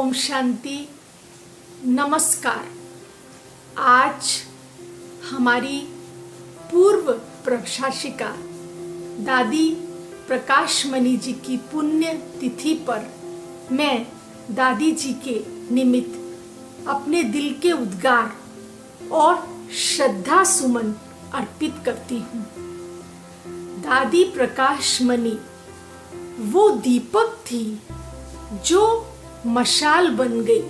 ओम शांति। नमस्कार। आज हमारी पूर्व प्रशासिका दादी प्रकाश मणि जी की पुण्य तिथि पर मैं दादी जी के निमित्त अपने दिल के उद्गार और श्रद्धा सुमन अर्पित करती हूँ। दादी प्रकाश मणि वो दीपक थी जो मशाल बन गई।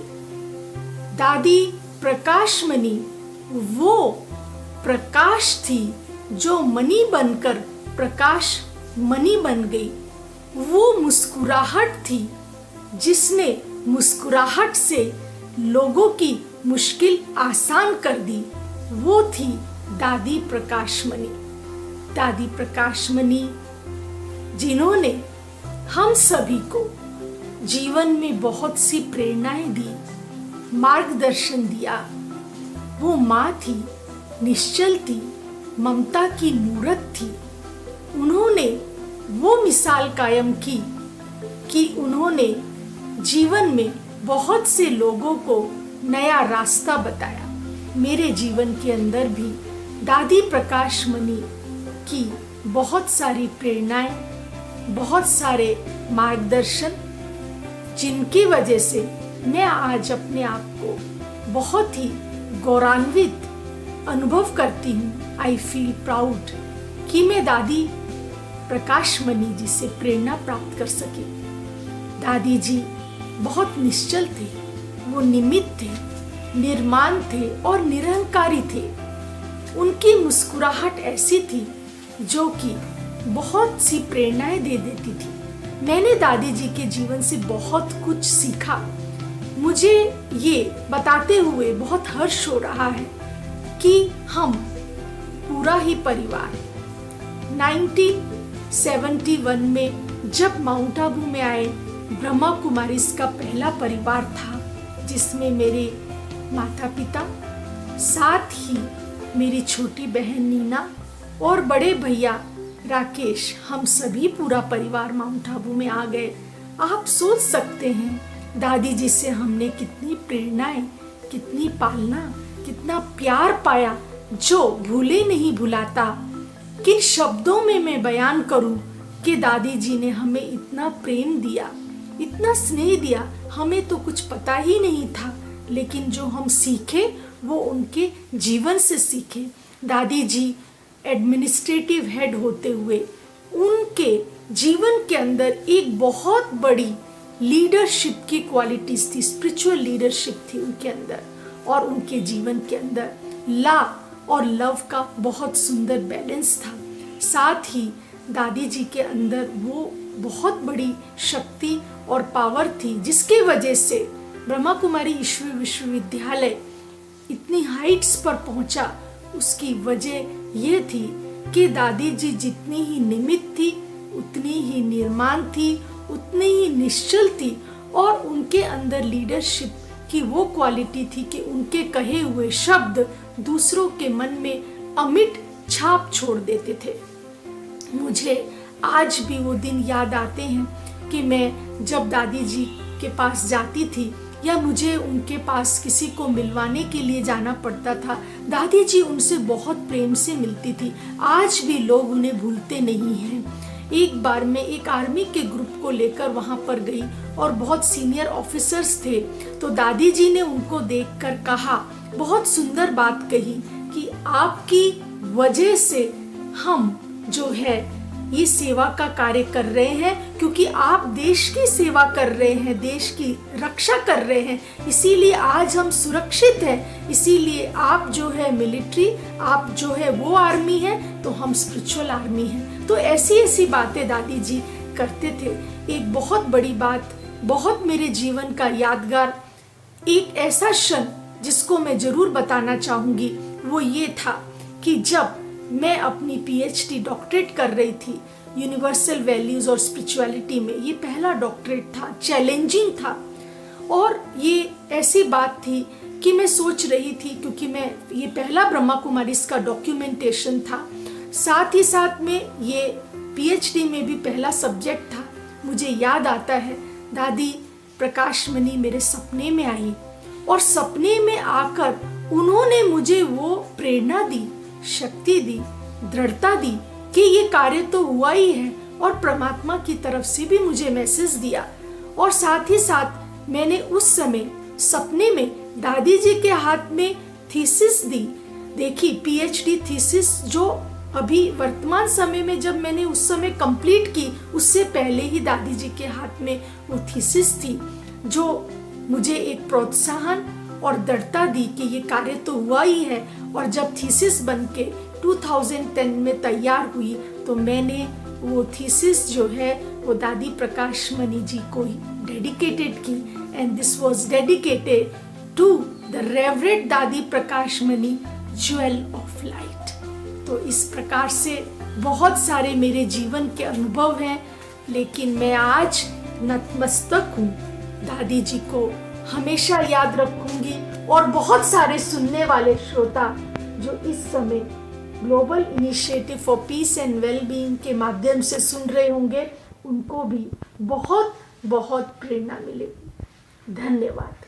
दादी प्रकाश मणि वो प्रकाश थी जो मणि बनकर प्रकाश मणि बन गई। वो मुस्कुराहट थी जिसने मुस्कुराहट से लोगों की मुश्किल आसान कर दी। वो थी दादी प्रकाश मणि। दादी प्रकाश मणि जिन्होंने हम सभी को जीवन में बहुत सी प्रेरणाएं दी, मार्गदर्शन दिया। वो माँ थी, निश्चल थी, ममता की मूरत थी। उन्होंने वो मिसाल कायम की कि उन्होंने जीवन में बहुत से लोगों को नया रास्ता बताया। मेरे जीवन के अंदर भी दादी प्रकाश मणि की बहुत सारी प्रेरणाएं, बहुत सारे मार्गदर्शन, जिनकी वजह से मैं आज अपने आप को बहुत ही गौरवान्वित अनुभव करती हूँ। आई फील प्राउड कि मैं दादी प्रकाश मणि जी से प्रेरणा प्राप्त कर सकी। दादी जी बहुत निश्चल थे, वो निमित्त थे, निर्माण थे और निरंकारी थे। उनकी मुस्कुराहट ऐसी थी जो कि बहुत सी प्रेरणाएं दे देती थी। मैंने दादी जी के जीवन से बहुत कुछ सीखा। मुझे ये बताते हुए बहुत हर्ष हो रहा है कि हम पूरा ही परिवार 1971 में जब माउंट आबू में आए, ब्रह्मा कुमारीज का पहला परिवार था जिसमें मेरे माता पिता, साथ ही मेरी छोटी बहन नीना और बड़े भैया राकेश, हम सभी पूरा परिवार माउंट आबू में आ गए। आप सोच सकते हैं दादी जी से हमने कितनी प्रेरणाएं, कितनी पालना, कितना प्यार पाया जो भूले नहीं भुलाता। किन शब्दों में मैं बयान करूं कि दादी जी ने हमें इतना प्रेम दिया, इतना स्नेह दिया। हमें तो कुछ पता ही नहीं था, लेकिन जो हम सीखे वो उनके जीवन से सीखे। दादी जी एडमिनिस्ट्रेटिव हेड होते हुए उनके जीवन के अंदर एक बहुत बड़ी लीडरशिप की क्वालिटीज थी, स्पिरिचुअल लीडरशिप थी उनके अंदर, और उनके जीवन के अंदर ला और लव का बहुत सुंदर बैलेंस था। साथ ही दादी जी के अंदर वो बहुत बड़ी शक्ति और पावर थी जिसके वजह से ब्रह्मा कुमारी ईश्वरीय विश्वविद्यालय इतनी हाइट्स पर पहुंचा। उसकी वजह ये थी कि दादी जी जितनी ही निमित्त थी, उतनी ही निर्माण थी, उतनी ही निश्चल थी, और उनके अंदर लीडरशिप की वो क्वालिटी थी कि उनके कहे हुए शब्द दूसरों के मन में अमिट छाप छोड़ देते थे। मुझे आज भी वो दिन याद आते हैं कि मैं जब दादी जी के पास जाती थी या मुझे उनके पास किसी को मिलवाने के लिए जाना पड़ता था, दादी जी उनसे बहुत प्रेम से मिलती थी। आज भी लोग उन्हें भूलते नहीं हैं। एक बार मैं एक आर्मी के ग्रुप को लेकर वहाँ पर गई और बहुत सीनियर ऑफिसर्स थे, तो दादी जी ने उनको देखकर कहा, बहुत सुंदर बात कही कि आपकी वजह से हम जो है ये सेवा का कार्य कर रहे हैं, क्योंकि आप देश की सेवा कर रहे हैं, देश की रक्षा कर रहे हैं, इसीलिए आज हम सुरक्षित हैं। इसीलिए आप जो है मिलिट्री, आप जो है वो आर्मी है, तो हम स्पिरिचुअल आर्मी हैं। तो ऐसी ऐसी बातें दादी जी करते थे। एक बहुत बड़ी बात, बहुत मेरे जीवन का यादगार एक ऐसा क्षण जिसको मैं जरूर बताना चाहूंगी, वो ये था कि जब मैं अपनी पीएचडी डॉक्टरेट कर रही थी यूनिवर्सल वैल्यूज और स्पिरिचुअलिटी में। ये पहला डॉक्टरेट था, चैलेंजिंग था, और ये ऐसी बात थी कि मैं सोच रही थी, क्योंकि मैं ये पहला ब्रह्मा कुमारीज का डॉक्यूमेंटेशन था, साथ ही साथ में ये पीएचडी में भी पहला सब्जेक्ट था। मुझे याद आता है दादी प्रकाशमणि मेरे सपने में आई और सपने में आकर उन्होंने मुझे वो प्रेरणा दी, शक्ति दी, दृढ़ता दी कि ये कार्य तो हुआ ही है, और परमात्मा की तरफ से भी मुझे मैसेज दिया। और साथ ही साथ मैंने उस समय सपने में दादी जी के हाथ में थीसिस दी, देखी पीएचडी थीसिस, जो अभी वर्तमान समय में जब मैंने उस समय कंप्लीट की, उससे पहले ही दादी जी के हाथ में वो थीसिस थी, जो मुझे एक प्रोत्साहन और दृढ़ता दी कि ये कार्य तो हुआ ही है। और जब थीसिस बनके 2010 में तैयार हुई तो मैंने वो थीसिस जो है वो दादी प्रकाशमणि जी को ही डेडिकेटेड की, and this was dedicated to the reverend Dadi Prakashmani, jewel of light. तो इस प्रकार से बहुत सारे मेरे जीवन के अनुभव हैं, लेकिन मैं आज नतमस्तक हूँ, दादी जी को हमेशा याद रखूंगी। और बहुत सारे सुनने वाले श्रोता जो इस समय global initiative for piece and wellbeing के माध्यम से सुन रहे होंगे, उनको भी बहुत बहुत प्रेरणा मिलेगी। धन्यवाद।